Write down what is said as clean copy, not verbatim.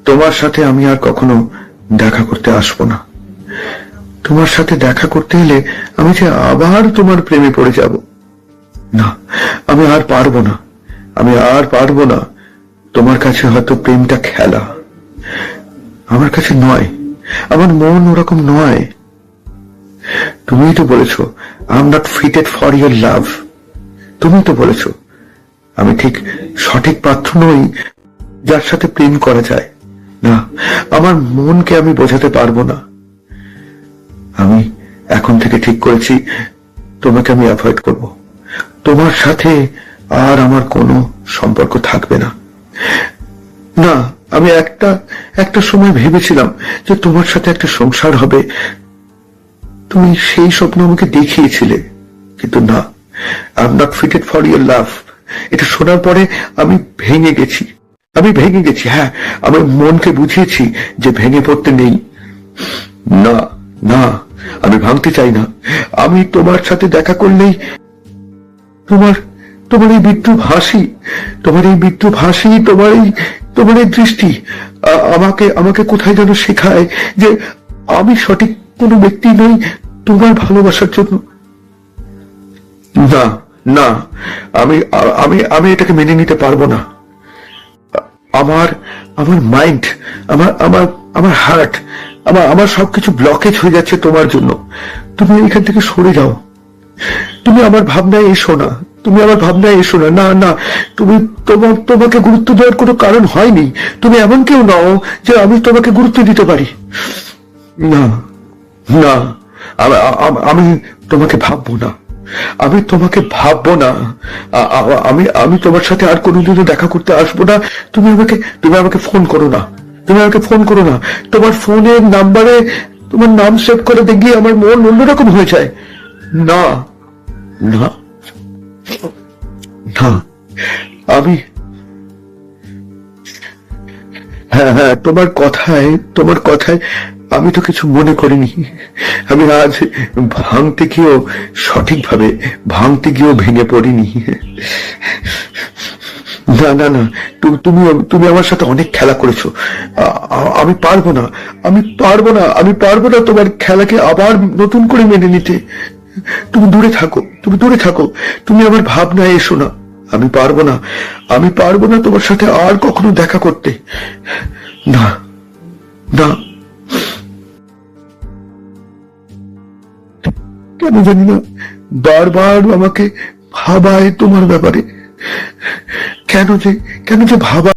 তোমার সাথে আমি আর কখনো দেখা করতে আসবো না। তোমার সাথে দেখা করতে এলে আমি যে আবার তোমার প্রেমে পড়ে যাব। না, আমি আর পারবো না, আমি আর পারবো না। তোমার কাছে হয়তো প্রেমটা খেলা, আমার কাছে নয়। আমার মন ওরকম নয়। তুমিই তো বলেছো I am not fitted for your লাভ। তুমি তো বলেছো আমি ঠিক সঠিক পাত্র নই যার সাথে প্রেম করা যায়। না, আমার মনকে আমি বোঝাতে পারবো না। আমি এখন থেকে ঠিক করেছি তোমাকে আমি অ্যাভয়েড করব। তোমার সাথে আর আমার কোনো সম্পর্ক থাকবে না। না, আমি একটা সময় ভেবেছিলাম যে তোমার সাথে একটা সংসার হবে। তুমি সেই স্বপ্ন আমাকে দেখিয়েছিলে, কিন্তু না, I am not fitted for your লাভ। এটা শোনার পরে আমি ভেঙে গেছি। হ্যাঁ, আমার মনকে বুঝিয়েছি যে ভেঙে পড়তে নেই। না, না, আমি ভাঙতে চাই না। আমি তোমার সাথে দেখা করলেই তোমার তোমার এই বিদ্রুপ হাসি, তোমার এই দৃষ্টি আমাকে আমাকে কোথায় যেন শেখায় যে আমি সঠিক কোনো ব্যক্তি নই তোমার ভালোবাসার জন্য। না, না, আমি আমি আমি এটাকে মেনে নিতে পারবো না। আমার আমার মাইন্ড, আমার আমার আমার হার্ট, আমার সবকিছু ব্লকেজ হয়ে যাচ্ছে তোমার জন্য। তুমি এখান থেকে সরে যাও। তুমি আমার ভাবনায় এসো না, না, না, তোমাকে গুরুত্ব দেওয়ার কোনো কারণ হয়নি। তুমি এমন কেউ নাও যে আমি তোমাকে গুরুত্ব দিতে পারি। না, না, আমি তোমাকে ভাববো না। আমি তোমার সাথে আর কোনোদিনও দেখা করতে আসবো না। তুমি আমাকে ফোন করো না। তোমার ফোনের নাম্বারে তোমার নাম সেভ করে দেখি আমার মন অন্যরকম হয়ে যায়। না, না, না, আমি হ্যাঁ, হ্যাঁ, তোমার কথায় আমি তো কিছু মনে করিনি। আমি আজ সঠিকভাবে ভাঙতে গিয়েও ভেঙে পড়িনি। না, না, না, তুমি আমার সাথে অনেক খেলা করেছো। আমি পারবো না, আমি পারবো না তোমার খেলাকে আবার নতুন করে মেনে নিতে। তুমি দূরে থাকো। তুমি আমার ভাবনায় এসো না। আমি পারবো না তোমার সাথে আর কখনো দেখা করতে। না, না, কেন জানি না বারবার আমাকে ভাবায় তোমার ব্যাপারে। কেন যে ভাবা